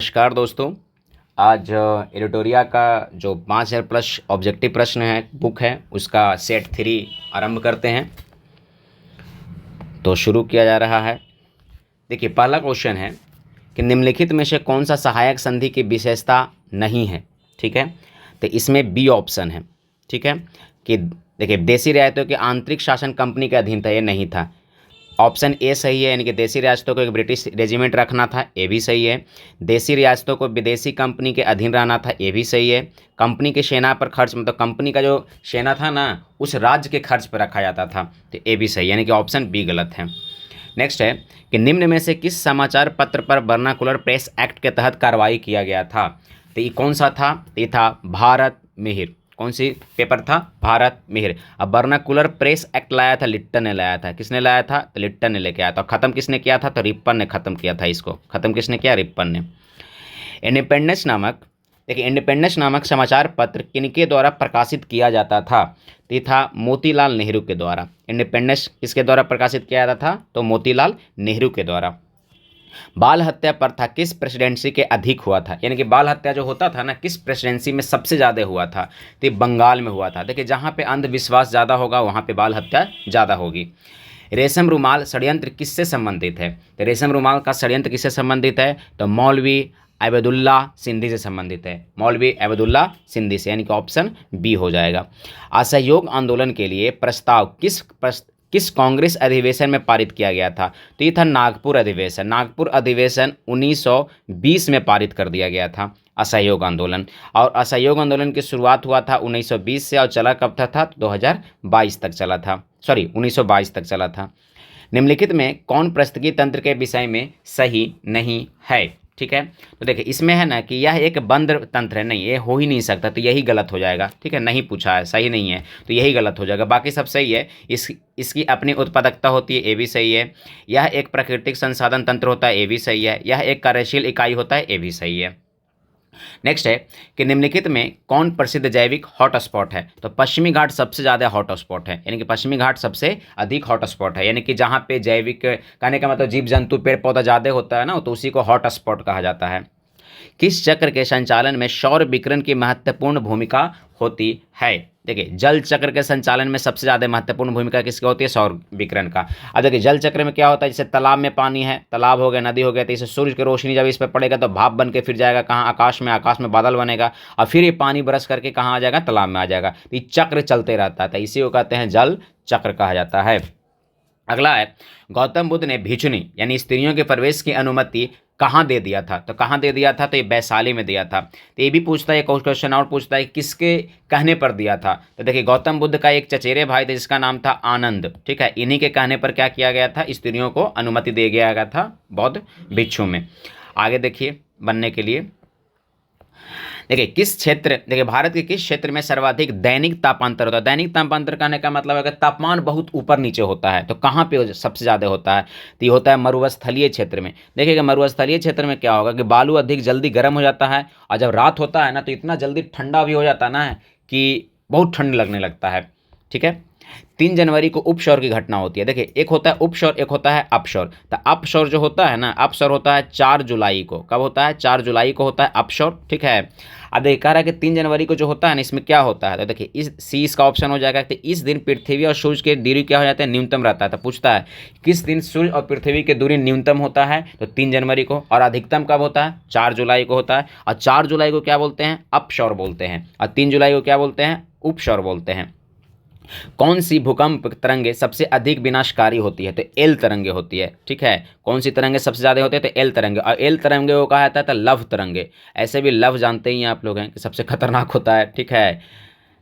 नमस्कार दोस्तों। आज एडिटोरिया का जो 5000 प्लस ऑब्जेक्टिव प्रश्न है बुक है उसका सेट 3 आरंभ करते हैं। तो शुरू किया जा रहा है। देखिए, पहला क्वेश्चन है कि निम्नलिखित में से कौन सा सहायक संधि की विशेषता नहीं है। ठीक है, तो इसमें बी ऑप्शन है। ठीक है, कि देखिए देशी रियायतों के आंतरिक शासन कंपनी के अधीन था, ये नहीं था। ऑप्शन ए सही है, यानी कि देशी रियासतों को एक ब्रिटिश रेजिमेंट रखना था, ये भी सही है। देशी रियासतों को विदेशी कंपनी के अधीन रहना था, ये भी सही है। कंपनी की सेना पर खर्च, मतलब कंपनी का जो सेना था ना उस राज्य के खर्च पर रखा जाता था, तो ये भी सही, यानी कि ऑप्शन बी गलत है। नेक्स्ट है कि निम्न में से किस समाचार पत्र पर वर्नाकुलर प्रेस एक्ट के तहत कार्रवाई किया गया था। तो ये कौन सा था? ये था भारत मिहिर। कौन सी पेपर था? भारत मिहिर। अब वर्नाकुलर प्रेस एक्ट लाया था, लिट्टन ने लाया था। किसने लाया था? तो लिट्टन ने लेके आया था। ख़त्म किसने किया था? तो रिप्पन ने ख़त्म किया था इसको। ख़त्म किसने किया? रिप्पन ने। इंडिपेंडेंस नामक, देखिए इंडिपेंडेंस नामक समाचार पत्र किनके द्वारा प्रकाशित किया जाता था? तो ये था मोतीलाल नेहरू के द्वारा। इंडिपेंडेंस किसके द्वारा प्रकाशित किया जाता था? तो मोतीलाल नेहरू के द्वारा। बाल हत्या प्रथा किस प्रेसिडेंसी के अधिक हुआ था? यानी कि बाल हत्या जो होता था ना किस प्रेसिडेंसी में सबसे ज़्यादा हुआ था? तो ये बंगाल में हुआ था। देखिए, जहाँ पे अंधविश्वास ज़्यादा होगा वहाँ पे बाल हत्या ज़्यादा होगी। रेशम रुमाल षड्यंत्र किससे संबंधित है? तो रेशम रुमाल का षड्यंत्र किससे संबंधित है? तो मौलवी अबैदुल्ला सिंधी से संबंधित है। मौलवी अबैदुल्ला सिंधी से, यानी कि ऑप्शन बी हो जाएगा। असहयोग आंदोलन के लिए प्रस्ताव किस कांग्रेस अधिवेशन में पारित किया गया था? तो ये था नागपुर अधिवेशन। नागपुर अधिवेशन 1920 में पारित कर दिया गया था असहयोग आंदोलन। और असहयोग आंदोलन की शुरुआत हुआ था 1920 से और चला कब तक था? 2022 तक चला था, सॉरी 1922 तक चला था। निम्नलिखित में कौन पारिस्थितिकी तंत्र के विषय में सही नहीं है? ठीक है, तो देखिए इसमें है ना कि यह एक बंद तंत्र है, नहीं ये हो ही नहीं सकता, तो यही गलत हो जाएगा। ठीक है, नहीं पूछा है, सही नहीं है, तो यही गलत हो जाएगा। बाकी सब सही है। इसकी अपनी उत्पादकता होती है, ये भी सही है। यह एक प्राकृतिक संसाधन तंत्र होता है, ये भी सही है। यह एक कार्यशील इकाई होता है, ये भी सही है। नेक्स्ट है कि निम्नलिखित में कौन प्रसिद्ध जैविक हॉटस्पॉट है? तो पश्चिमी घाट सबसे ज़्यादा हॉटस्पॉट है, यानी कि पश्चिमी घाट सबसे अधिक हॉटस्पॉट है, यानी कि जहाँ पे जैविक कहने का मतलब जीव जंतु पेड़ पौधा ज़्यादा होता है ना, तो उसी को हॉटस्पॉट कहा जाता है। किस चक्र के संचालन में सौर विकिरण की महत्वपूर्ण भूमिका होती है? देखिए, जल चक्र के संचालन में सबसे ज़्यादा महत्वपूर्ण भूमिका किसकी होती है? सौर विकिरण का। अब देखिए जल चक्र में क्या होता है, जैसे तालाब में पानी है, तालाब हो गया, नदी हो गया, तो इसे सूर्य की रोशनी जब इस पर पड़ेगा तो भाप बन के फिर जाएगा कहाँ? आकाश में। आकाश में बादल बनेगा और फिर ये पानी बरस करके कहाँ आ जाएगा? तालाब में आ जाएगा। तो ये चक्र चलते रहता है, तो इसी को कहते हैं जल चक्र कहा जाता है। अगला है, गौतम बुद्ध ने भिक्षुणी यानी स्त्रियों के प्रवेश की अनुमति कहाँ दे दिया था? तो कहाँ दे दिया था? तो ये वैशाली में दिया था। तो ये भी पूछता है, एक क्वेश्चन और पूछता है किसके कहने पर दिया था? तो देखिए गौतम बुद्ध का एक चचेरे भाई थे जिसका नाम था आनंद। ठीक है, इन्हीं के कहने पर क्या किया गया था? स्त्रियों को अनुमति दे दिया गया था बौद्ध भिक्षु में। आगे देखिए बनने के लिए, देखिए किस क्षेत्र, देखिए भारत के किस क्षेत्र में सर्वाधिक दैनिक तापांतर होता है? दैनिक तापांतर कहने का मतलब है कि तापमान बहुत ऊपर नीचे होता है, तो कहाँ पे सबसे ज़्यादा होता है? तो ये होता है मरुस्थलीय क्षेत्र में। देखिएगा मरुस्थलीय क्षेत्र में क्या होगा कि बालू अधिक जल्दी गर्म हो जाता है, और जब रात होता है ना तो इतना जल्दी ठंडा भी हो जाता है ना कि बहुत ठंड लगने लगता है। ठीक है, 3 जनवरी को उपशौर की घटना होती है। देखिए एक होता है उपशौर, एक होता है अपशौर। तो अपशौर जो होता है ना, अपशौर होता है 4 जुलाई को। कब होता है? 4 जुलाई को होता है अपशौर। ठीक है, अब देखिए कह रहा है कि 3 जनवरी को जो होता है ना इसमें क्या होता है? तो देखिए इस सी इसका ऑप्शन हो जाएगा। तो इस दिन पृथ्वी और सूर्य के दूरी क्या हो जाता है? न्यूनतम रहता है। तो पूछता है किस दिन सूर्य और पृथ्वी की दूरी न्यूनतम होता है? तो 3 जनवरी को। और अधिकतम कब होता है? 4 जुलाई को होता है। और 4 जुलाई को क्या बोलते हैं? अपशौर बोलते हैं। और 3 जुलाई को क्या बोलते हैं? उपशौर बोलते हैं। कौन सी भूकंप तरंगे सबसे अधिक विनाशकारी होती है? तो एल तरंगे होती है। ठीक है, कौन सी तरंगे सबसे ज़्यादा होती है? तो एल तरंगे। और एल तरंगे को कहा जाता है तो लव तरंगे। ऐसे भी लव जानते ही हैं आप लोग हैं कि सबसे खतरनाक होता है। ठीक है,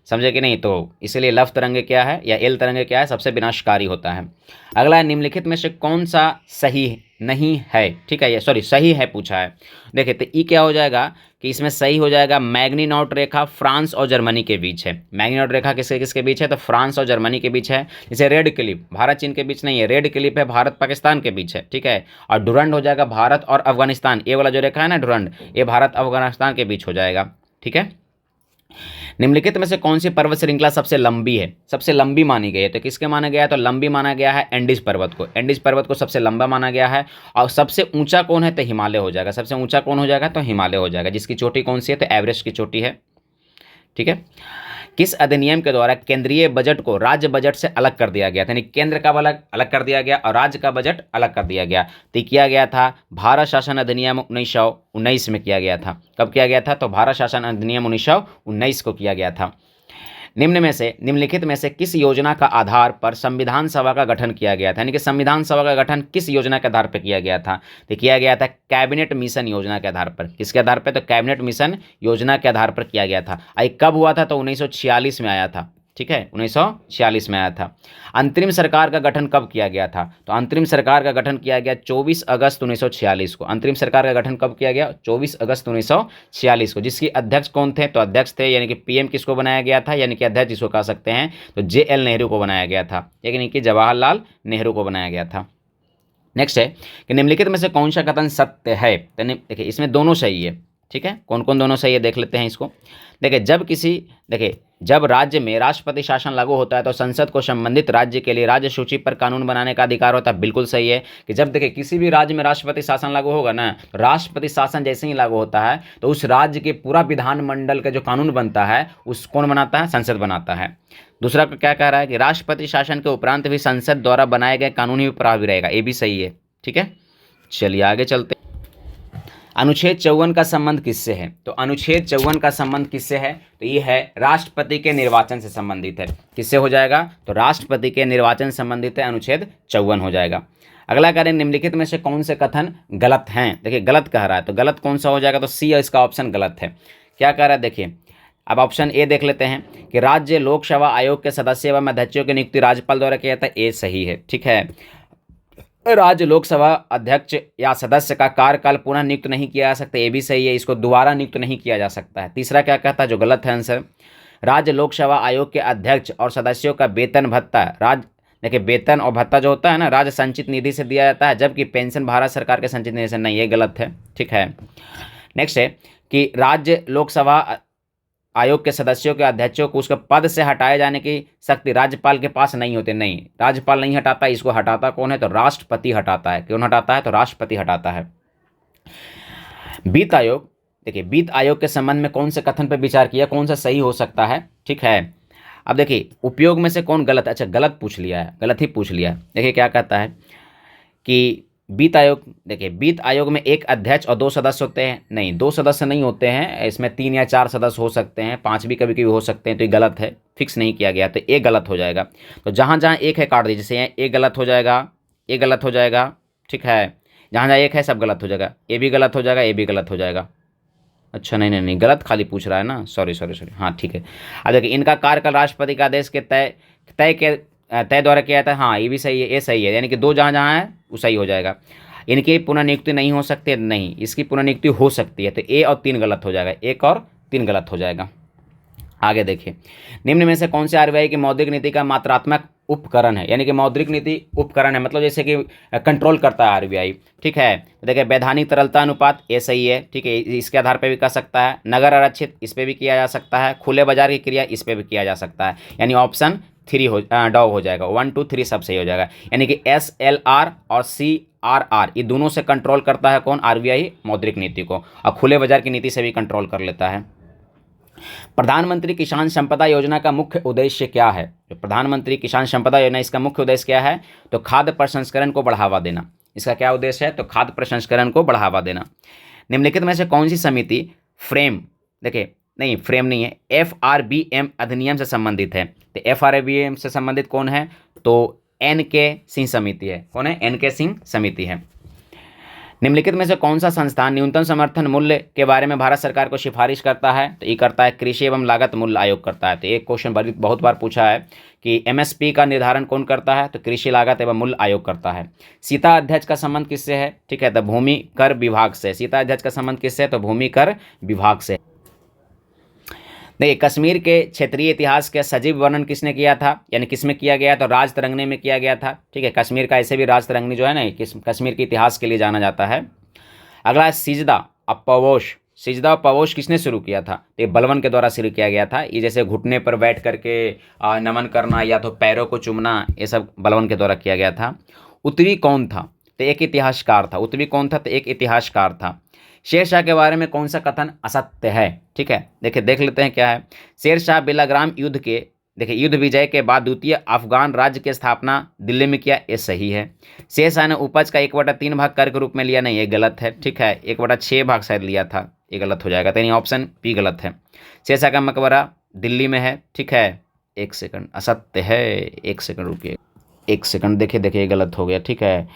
समझे कि नहीं? तो इसीलिए लव तरंगे क्या है या एल तरंगे क्या है? सबसे विनाशकारी होता है। अगला है, निम्नलिखित में से कौन सा सही नहीं है? ठीक है, ये सॉरी सही है पूछा है। देखिए तो ई क्या हो जाएगा कि इसमें सही हो जाएगा मैग्नीनॉट रेखा फ्रांस और जर्मनी के बीच है। मैग्नीनॉट रेखा किसके किसके बीच है? तो फ्रांस और जर्मनी के बीच है। जैसे रेड क्लिप भारत चीन के बीच नहीं है, रेड क्लिप है भारत पाकिस्तान के बीच है। ठीक है, और डुरंड हो जाएगा भारत और अफगानिस्तान। ये वाला जो रेखा है ना डुरंड, ये भारत अफगानिस्तान के बीच हो जाएगा। ठीक है, निम्नलिखित में से कौन सी पर्वत श्रृंखला सबसे लंबी है, सबसे लंबी मानी गई है? तो किसके माना गया है? तो लंबी माना गया है एंडीज पर्वत को। एंडीज पर्वत को सबसे लंबा माना गया है। और सबसे ऊंचा कौन है? तो हिमालय हो जाएगा। सबसे ऊंचा कौन हो जाएगा? तो हिमालय हो जाएगा। जिसकी चोटी कौन सी है? तो एवरेस्ट की चोटी है। ठीक है। किस अधिनियम के द्वारा केंद्रीय बजट को राज्य बजट से अलग कर दिया गया था? यानी केंद्र का अलग अलग कर दिया गया और राज्य का बजट अलग कर दिया गया। तो किया गया था भारत शासन अधिनियम 1919 में किया गया था। कब किया गया था? तो भारत शासन अधिनियम 1919 को किया गया था। निम्नलिखित में से किस योजना का आधार पर संविधान सभा का गठन किया गया था? यानी कि संविधान सभा का गठन किस योजना के आधार पर किया गया था? तो किया गया था कैबिनेट मिशन योजना के आधार पर। किसके आधार पर? तो कैबिनेट मिशन योजना के आधार पर किया गया था। कब हुआ था? तो 1946 में आया था। ठीक है, 1946 में आया था। अंतरिम सरकार का गठन कब किया गया था? तो अंतरिम सरकार का गठन किया गया 24 अगस्त 1946 को। अंतरिम सरकार का गठन कब किया गया? 24 अगस्त 1946 को। जिसकी अध्यक्ष कौन थे? तो अध्यक्ष थे यानी कि पीएम किसको बनाया गया था? यानी कि अध्यक्ष जिसको कह सकते हैं तो JL नेहरू को बनाया गया था, यानी कि जवाहरलाल नेहरू को बनाया गया था। नेक्स्ट है कि निम्नलिखित में से कौन सा कथन सत्य है? तो देखिए इसमें दोनों सही है। ठीक है, कौन कौन दोनों सही है देख लेते हैं इसको। देखिए जब राज्य में राष्ट्रपति शासन लागू होता है तो संसद को संबंधित राज्य के लिए राज्य सूची पर कानून बनाने का अधिकार होता है। बिल्कुल सही है कि जब देखिए किसी भी राज्य में राष्ट्रपति शासन लागू होगा ना, राष्ट्रपति शासन जैसे ही लागू होता है तो उस राज्य के पूरा विधानमंडल का जो कानून बनता है उस कौन बनाता है? संसद बनाता है। दूसरा क्या कह रहा है कि राष्ट्रपति शासन के उपरांत भी संसद द्वारा बनाए गए कानून ही प्रभावी रहेगा। ये भी सही है। ठीक है, चलिए आगे चलते। अनुच्छेद 54 का संबंध किससे है? तो अनुच्छेद 54 का संबंध किससे है? तो ये है राष्ट्रपति के निर्वाचन से संबंधित है। किससे हो जाएगा? तो राष्ट्रपति के निर्वाचन से संबंधित है, अनुच्छेद 54 हो जाएगा। अगला करें, निम्नलिखित में से कौन से कथन गलत हैं? देखिए गलत कह रहा है तो गलत कौन सा हो जाएगा? तो सी इसका ऑप्शन गलत है। क्या कह रहा है? देखिए अब ऑप्शन ए देख लेते हैं कि राज्य लोकसेवा आयोग के सदस्य एवं अध्यक्षों की नियुक्ति राज्यपाल द्वारा किया जाता है। ए सही है। ठीक है, राज्य लोकसभा अध्यक्ष या सदस्य का कार्यकाल पुनः नियुक्त नहीं किया जा सकता। ये भी सही है, इसको दोबारा नियुक्त नहीं किया जा सकता है। तीसरा क्या कहता है जो गलत है आंसर? राज्य लोकसेवा आयोग के अध्यक्ष और सदस्यों का वेतन भत्ता देखिए वेतन और भत्ता जो होता है ना राज्य संचित निधि से दिया जाता है, जबकि पेंशन भारत सरकार के संचित निधि से नहीं। ये गलत है। ठीक है, नेक्स्ट है कि राज्य लोकसभा आयोग के सदस्यों के अध्यक्षों को उसके पद से हटाए जाने की शक्ति राज्यपाल के पास नहीं होती। नहीं, राज्यपाल नहीं हटाता, इसको हटाता कौन है? तो राष्ट्रपति हटाता है। कौन हटाता है? तो राष्ट्रपति हटाता है। वित्त आयोग, देखिए वित्त आयोग के संबंध में कौन से कथन पर विचार किया, कौन सा सही हो सकता है? ठीक है, अब देखिए उपयोग में से कौन गलत? अच्छा गलत पूछ लिया है, गलत ही पूछ लिया है। देखिए क्या कहता है कि वित्त आयोग, देखिए वित्त आयोग में एक अध्यक्ष और 2 सदस्य होते हैं। नहीं, 2 सदस्य नहीं होते हैं, इसमें 3 या 4 सदस्य हो सकते हैं, 5 भी कभी कभी हो सकते हैं। तो ये गलत है, फिक्स नहीं किया गया, तो ये गलत हो जाएगा। तो जहाँ जहाँ एक है काट दीजिए, जैसे ये गलत हो जाएगा, ये गलत हो जाएगा। ठीक है, जहाँ जहाँ एक है सब गलत हो जाएगा, ये भी गलत हो जाएगा, ये भी गलत हो जाएगा। अच्छा नहीं गलत खाली पूछ रहा है ना, सॉरी। हाँ ठीक है। अब देखिए इनका कार्यकाल राष्ट्रपति का आदेश के तय द्वारा किया था। हाँ ये भी सही है, ये सही है, यानी कि 2 जहाँ जहाँ है वो सही हो जाएगा। इनकी पुनर्नियुक्ति नहीं हो सकती, नहीं, इसकी पुनर्नियुक्ति हो सकती है। तो ए और 3 गलत हो जाएगा, 1 और 3 गलत हो जाएगा। आगे देखिए, निम्न में से कौन से आरबीआई की मौद्रिक नीति का मात्रात्मक उपकरण है? यानी कि मौद्रिक नीति उपकरण है, मतलब जैसे कि कंट्रोल करता है आरबीआई। ठीक है, तो देखिए वैधानिक तरलता अनुपात, ये सही है। ठीक है, इसके आधार पर भी कर सकता है। नगर आरक्षित, इस पर भी किया जा सकता है। खुले बाजार की क्रिया, इस पर भी किया जा सकता है। यानी ऑप्शन 3 डॉ हो जाएगा। 1 2 3 सब सही हो जाएगा। यानी कि SLR और CRR ये दोनों से कंट्रोल करता है कौन? आरबीआई मौद्रिक नीति को, और खुले बाजार की नीति से भी कंट्रोल कर लेता है। प्रधानमंत्री किसान संपदा योजना का मुख्य उद्देश्य क्या है? जो प्रधानमंत्री किसान संपदा योजना, इसका मुख्य उद्देश्य क्या है? तो खाद्य प्रसंस्करण को बढ़ावा देना। इसका क्या उद्देश्य है? तो खाद्य प्रसंस्करण को बढ़ावा देना। निम्नलिखित में से कौन सी समिति फ्रेम नहीं है, FRBM अधिनियम से संबंधित है? तो FRBM से संबंधित कौन है? तो NK सिंह समिति है। कौन है? NK सिंह समिति है। निम्नलिखित में से कौन सा संस्थान न्यूनतम समर्थन मूल्य के बारे में भारत सरकार को सिफारिश करता है? तो ये करता है कृषि एवं लागत मूल्य आयोग करता है। तो एक क्वेश्चन बहुत बार पूछा है कि MSP का निर्धारण कौन करता है? तो कृषि लागत एवं मूल्य आयोग करता है। सीता अध्यक्ष का संबंध किससे है? ठीक है, तो भूमि कर विभाग से। सीता अध्यक्ष का संबंध किससे है? तो भूमि कर विभाग से। देखिए कश्मीर के क्षेत्रीय इतिहास का सजीव वर्णन किसने किया था, यानी किसमें किया गया? तो राज तरंगनी में किया गया था। ठीक है, कश्मीर का ऐसे भी राज तरंगनी जो है ना कश्मीर के इतिहास के लिए जाना जाता है। अगला है सिजदा अपवोश, सिजदा पवोश किसने शुरू किया था? तो ये बलवन के द्वारा शुरू किया गया था। ये जैसे घुटने पर बैठ करके नमन करना या तो पैरों को चूमना, ये सब बलवन के द्वारा किया गया था। उत्तरी कौन था? तो एक इतिहासकार था। उत्तरी कौन था? तो एक इतिहासकार था। शेरशाह के बारे में कौन सा कथन असत्य है? ठीक है, देखिए देख लेते हैं क्या है। शेरशाह बेलाग्राम युद्ध के, देखिए युद्ध विजय के बाद द्वितीय अफगान राज्य की स्थापना दिल्ली में किया, ये सही है। शेरशाह ने उपज का 1/3 भाग कर के रूप में लिया, नहीं ये गलत है। ठीक है, 1/6 भाग शायद लिया था, ये गलत हो जाएगा। तो यानी ऑप्शन बी गलत है। शेरशाह का मकबरा दिल्ली में है। ठीक है, एक सेकंड, असत्य है, एक सेकंड रुकिए, एक सेकंड, देखिए ये गलत हो गया। ठीक है,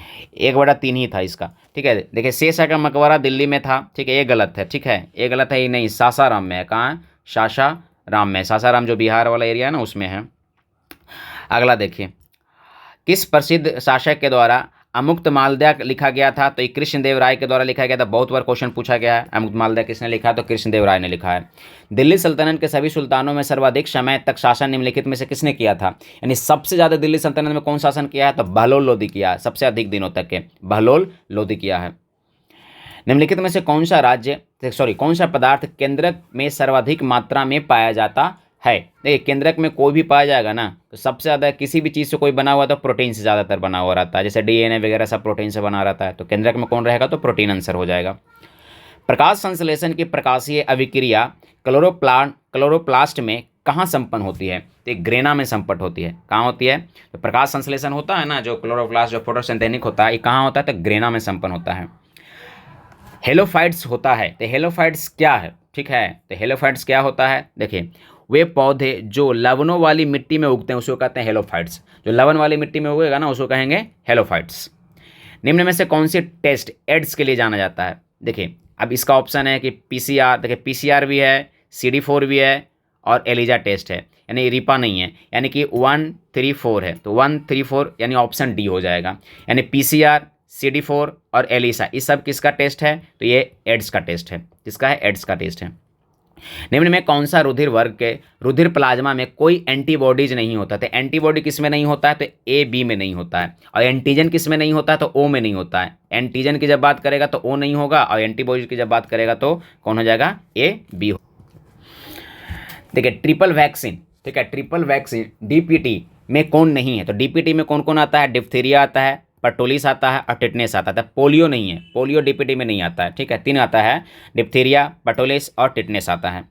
1/3 ही था इसका। ठीक है, देखिए शेरशाह का मकबरा दिल्ली में था। ठीक है, ये गलत है। ठीक है, ये गलत है, ये नहीं, सासाराम में है। कहाँ है? सासाराम में। सासाराम जो बिहार वाला एरिया है ना, उसमें है। अगला देखिए, किस प्रसिद्ध शासक के द्वारा अमुक्त मालदा लिखा गया था? तो ये कृष्णदेव राय के द्वारा लिखा गया था। बहुत बार क्वेश्चन पूछा गया है, अमुक्त मालदा किसने लिखा? तो कृष्णदेव राय ने लिखा है। दिल्ली सल्तनत के सभी सुल्तानों में सर्वाधिक समय तक शासन निम्नलिखित में से किसने किया था? यानी सबसे ज़्यादा दिल्ली सल्तनत में कौन शासन किया है? तो बहलोल लोदी किया है, सबसे अधिक दिनों तक के बहलोल लोदी किया है। निम्नलिखित में से कौन सा पदार्थ केंद्रक में सर्वाधिक मात्रा में पाया जाता है? देखिए केंद्रक में कोई भी पाया जाएगा ना, तो सबसे ज़्यादा किसी भी चीज़ से कोई बना हुआ तो प्रोटीन से ज़्यादातर बना हुआ रहता है। जैसे डीएनए वगैरह सब प्रोटीन से बना रहता है, तो केंद्रक में कौन रहेगा? तो प्रोटीन आंसर हो जाएगा। प्रकाश संश्लेषण की प्रकाशीय अभिक्रिया क्लोरोप्लास्ट में कहाँ संपन्न होती है? तो ग्रेना में संपन्न होती है। कहाँ होती है? तो प्रकाश संश्लेषण होता है ना, जो क्लोरोप्लास्ट जो फोटोसिंथेटिक होता है, ये कहाँ होता है? तो ग्रेना में संपन्न होता है। हेलोफाइट्स होता है, तो हेलोफाइट्स क्या है? ठीक है, तो हेलोफाइट्स क्या होता है? देखिए वे पौधे जो लवणों वाली मिट्टी में उगते हैं उसको कहते हैं हेलोफाइट्स। जो लवण वाली मिट्टी में उगेगा ना उसको कहेंगे हेलोफाइट्स। निम्न में से कौन सी टेस्ट एड्स के लिए जाना जाता है? देखिए अब इसका ऑप्शन है कि पीसीआर, देखिए पीसीआर भी है, CD4 भी है और एलिजा टेस्ट है, यानी रिपा नहीं है, यानी कि 1, 3, 4 है। तो 1, 3, 4 यानी ऑप्शन डी हो जाएगा। यानी पीसीआर, CD4 और एलिसा, इस सब किसका टेस्ट है? तो ये एड्स का टेस्ट है। किसका है? एड्स का टेस्ट है। निम्न में कौन सा रुधिर वर्ग के रुधिर प्लाज्मा में कोई एंटीबॉडीज नहीं होता? तो एंटीबॉडी किस में नहीं होता है? तो ए बी में नहीं होता है। और एंटीजन किस में नहीं होता है? तो ओ में नहीं होता है। एंटीजन की जब बात करेगा तो ओ नहीं होगा, और एंटीबॉडी की जब बात करेगा तो कौन हो जाएगा? A B. देखिए ट्रिपल वैक्सीन, ठीक है, ट्रिपल वैक्सीन डीपीटी में कौन नहीं है? तो डीपीटी में कौन कौन आता है? डिप्थीरिया आता है, पर्टोलिस आता है और टेटनेस आता है। पोलियो नहीं है, पोलियो डीपीटी में नहीं आता है। ठीक है, 3 आता है, डिप्थीरिया, पर्टोलिस और टेटनेस आता है।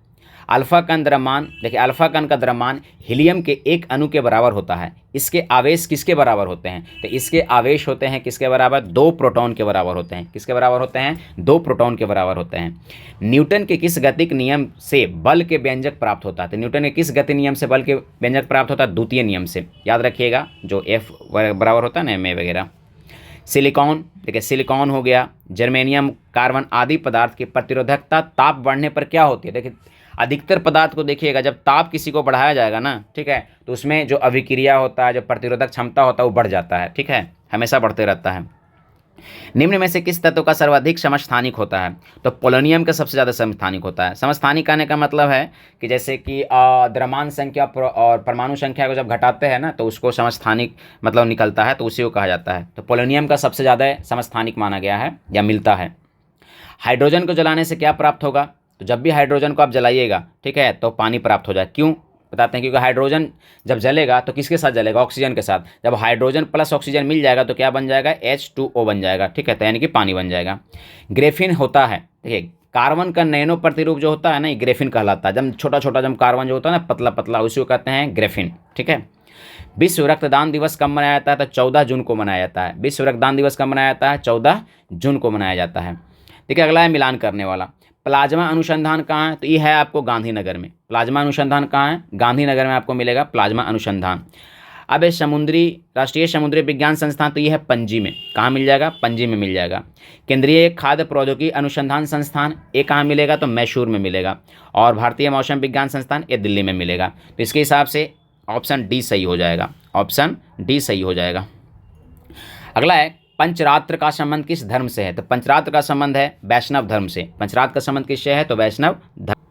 अल्फा कण द्रव्यमान, देखिए अल्फा कण का द्रव्यमान हीलियम के 1 अणु के बराबर होता है। इसके आवेश किसके बराबर होते हैं? तो इसके आवेश होते हैं किसके बराबर? 2 प्रोटॉन के बराबर होते हैं। किसके बराबर होते हैं? 2 प्रोटॉन के बराबर होते हैं। न्यूटन के किस गतिक नियम से बल के व्यंजक प्राप्त होता है? तो न्यूटन के किस गति नियम से बल के व्यंजक प्राप्त होता है? द्वितीय नियम से। याद रखिएगा, जो F बराबर होता है ना M वगैरह। सिलिकॉन, देखिए सिलिकॉन हो गया, जर्मेनियम, कार्बन आदि पदार्थ की प्रतिरोधकता ताप बढ़ने पर क्या होती है? देखिए अधिकतर पदार्थ को देखिएगा, जब ताप किसी को बढ़ाया जाएगा ना, ठीक है, तो उसमें जो अभिक्रिया होता है, जो प्रतिरोधक क्षमता होता है वो बढ़ जाता है। ठीक है, हमेशा बढ़ते रहता है। निम्न में से किस तत्व का सर्वाधिक समस्थानिक होता है? तो पोलोनियम का सबसे ज़्यादा समस्थानिक होता है। समस्थानिक कहने का मतलब है कि जैसे कि द्रव्यमान संख्या और परमाणु संख्या को जब घटाते हैं ना तो उसको समस्थानिक मतलब निकलता है, तो उसी को कहा जाता है। तो पोलोनियम का सबसे ज़्यादा समस्थानिक माना गया है या मिलता है। हाइड्रोजन को जलाने से क्या प्राप्त होगा? तो जब भी हाइड्रोजन को आप जलाइएगा, ठीक है, तो पानी प्राप्त हो जाए। क्यों बताते हैं? क्योंकि हाइड्रोजन जब जलेगा तो किसके साथ जलेगा? ऑक्सीजन के साथ। जब हाइड्रोजन प्लस ऑक्सीजन मिल जाएगा तो क्या बन जाएगा? H2O बन जाएगा। ठीक है, तो यानी कि पानी बन जाएगा। ग्रेफिन होता है, देखिए कार्बन का नैनो प्रतिरूप जो होता है ना, ये ग्रेफिन कहलाता है। जब छोटा छोटा जब कार्बन जो होता है ना, पतला पतला, उसी को कहते हैं ग्रेफिन। ठीक है, विश्व रक्तदान दिवस कब मनाया जाता है? तो 14 जून को मनाया जाता है। विश्व रक्तदान दिवस कब मनाया जाता है? 14 जून को मनाया जाता है। देखिए अगला है मिलान करने वाला। प्लाज्मा अनुसंधान कहाँ है? तो ये है आपको गांधीनगर में। प्लाज्मा अनुसंधान कहाँ है? गांधीनगर में आपको मिलेगा प्लाज्मा अनुसंधान। अब ये राष्ट्रीय समुद्री विज्ञान संस्थान, तो ये है पणजी में। कहाँ मिल जाएगा? पणजी में मिल जाएगा। केंद्रीय खाद्य प्रौद्योगिकी अनुसंधान संस्थान, ये कहाँ मिलेगा? तो मैसूर में मिलेगा। और भारतीय मौसम विज्ञान संस्थान, ये दिल्ली में मिलेगा। तो इसके हिसाब से ऑप्शन डी सही हो जाएगा। ऑप्शन डी सही हो जाएगा। अगला है पंचरात्र का संबंध किस धर्म से है? तो पंचरात्र का संबंध है वैष्णव धर्म से। पंचरात्र का संबंध किससे है? तो वैष्णव धर्म।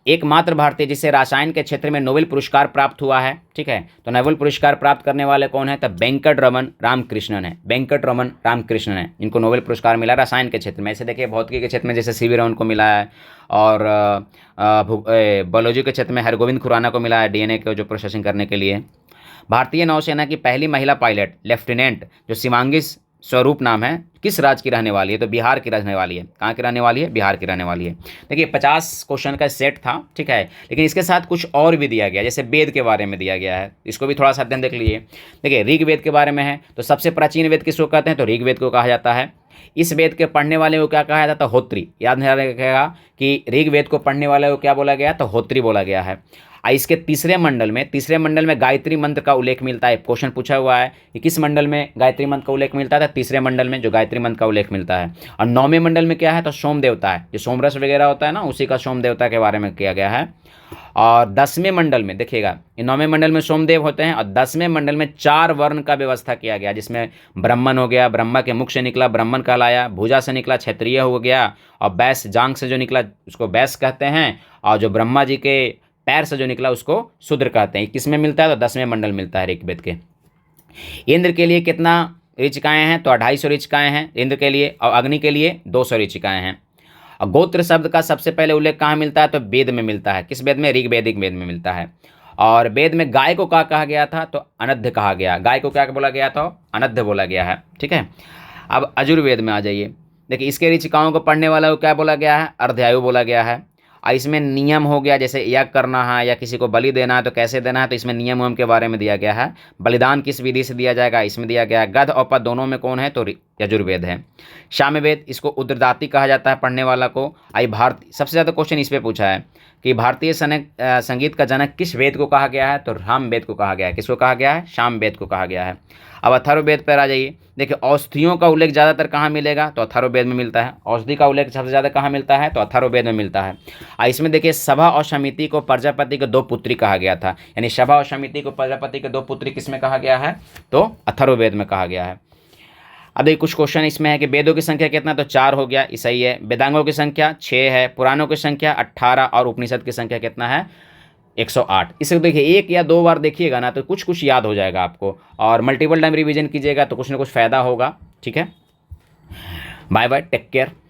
एकमात्र भारतीय जिसे रसायन के क्षेत्र में नोबेल पुरस्कार प्राप्त हुआ है, ठीक है। तो नोबेल पुरस्कार प्राप्त करने वाले कौन है, तो वेंकटरमन रामकृष्णन है, वेंकटरमन रामकृष्णन है, इनको नोबेल पुरस्कार मिला रसायन के क्षेत्र में। ऐसे देखिए भौतिकी के क्षेत्र में जैसे सीवी रमन को मिला है, और बायोलॉजी के क्षेत्र में हरगोविंद खुराना को मिला है, डीएनए को जो प्रोसेसिंग करने के लिए। भारतीय नौसेना की पहली महिला पायलट लेफ्टिनेंट जो शिवांगी स्वरूप नाम है, किस राज्य की रहने वाली है, तो बिहार की रहने वाली है। कहाँ की रहने वाली है, बिहार की रहने वाली है। देखिए 50 क्वेश्चन का सेट था, ठीक है, लेकिन इसके साथ कुछ और भी दिया गया, जैसे वेद के बारे में दिया गया है, इसको भी थोड़ा सा अध्ययन देख लीजिए। देखिए ऋग्वेद के बारे में है, तो सबसे प्राचीन वेद किसको कहते हैं, तो ऋग्वेद को कहा जाता है। इस वेद के पढ़ने वाले को क्या कहा जाता है, होत्री। याद नहीं रखेगा कि ऋग्वेद को पढ़ने वाले को क्या बोला गया, तो होत्री बोला गया है। इसके तीसरे मंडल में गायत्री मंत्र का उल्लेख मिलता है। क्वेश्चन पूछा हुआ है कि किस मंडल में गायत्री मंत्र का उल्लेख मिलता है, तीसरे मंडल में जो गायत्री मंत्र का उल्लेख मिलता है। और 9वें मंडल में क्या है, तो सोम देवता है, जो सोमरस वगैरह होता है ना, उसी का सोम देवता के बारे में किया गया है। और 10वें मंडल में देखिएगा, 9वें मंडल में सोमदेव होते हैं, और 10वें मंडल में 4 वर्ण का व्यवस्था किया गया, जिसमें ब्राह्मण हो गया, ब्रह्मा के मुख से निकला ब्राह्मण कहलाया, भुजा से निकला क्षत्रिय हो गया, और बैस जांग से जो निकला उसको बैस कहते हैं, और जो ब्रह्मा जी के पैर से जो निकला उसको शूद्र कहते हैं। किसमें मिलता है, तो 10वें मंडल मिलता है ऋग्वेद के। इंद्र के लिए कितना ऋचिकाएँ हैं, तो 250 ऋचिकाएँ हैं इंद्र के लिए, और अग्नि के लिए 200 ऋचिकाएँ हैं। और गोत्र शब्द का सबसे पहले उल्लेख कहाँ मिलता है, तो वेद में मिलता है। किस वेद में, ऋग्वेदिक वेद में मिलता है। और वेद में गाय को क्या कहा गया था, तो अनध्य कहा गया। गाय को क्या बोला गया था, अनध्य बोला गया है, ठीक है। अब अजुर्वेद में आ जाइए। देखिए इसके ऋचिकाओं को पढ़ने वाला को क्या बोला गया है, अर्ध्यायु बोला गया है। और इसमें नियम हो गया, जैसे यज्ञ करना है या किसी को बलि देना है तो कैसे देना है, तो इसमें नियम के बारे में दिया गया है। बलिदान किस विधि से दिया जाएगा, इसमें दिया गया है। गध और पद दोनों में कौन है, तो यजुर्वेद है। सामवेद, इसको उद्रदाती कहा जाता है पढ़ने वाला को। आई भारतीय, सबसे ज़्यादा क्वेश्चन इस पे पूछा है कि भारतीय संगीत का जनक किस वेद को कहा गया है, तो सामवेद को कहा गया है। किसको कहा गया है, सामवेद को कहा गया है। अब अथर्ववेद पर आ जाइए। देखिए औषधियों का उल्लेख ज़्यादातर कहाँ मिलेगा, तो अथर्ववेद में मिलता है। औषधि का उल्लेख सबसे ज़्यादा कहाँ मिलता है, तो अथर्ववेद में मिलता है। इसमें देखिए सभा और समिति को प्रजापति के 2 पुत्री कहा गया था, यानी सभा और समिति को प्रजापति के 2 पुत्री किसमें कहा गया है, तो अथर्ववेद में कहा गया है। अब देखिए कुछ क्वेश्चन इसमें है कि वेदों की संख्या कितना, तो 4 हो गया, ये सही है। वेदांगों की संख्या 6 है, पुराणों की संख्या 18, और उपनिषद की संख्या कितना है, 108। इसे देखिए 1 या 2 बार देखिएगा ना तो कुछ कुछ याद हो जाएगा आपको, और मल्टीपल टाइम रिवीजन कीजिएगा तो कुछ ना कुछ फ़ायदा होगा, ठीक है। Bye bye, take care.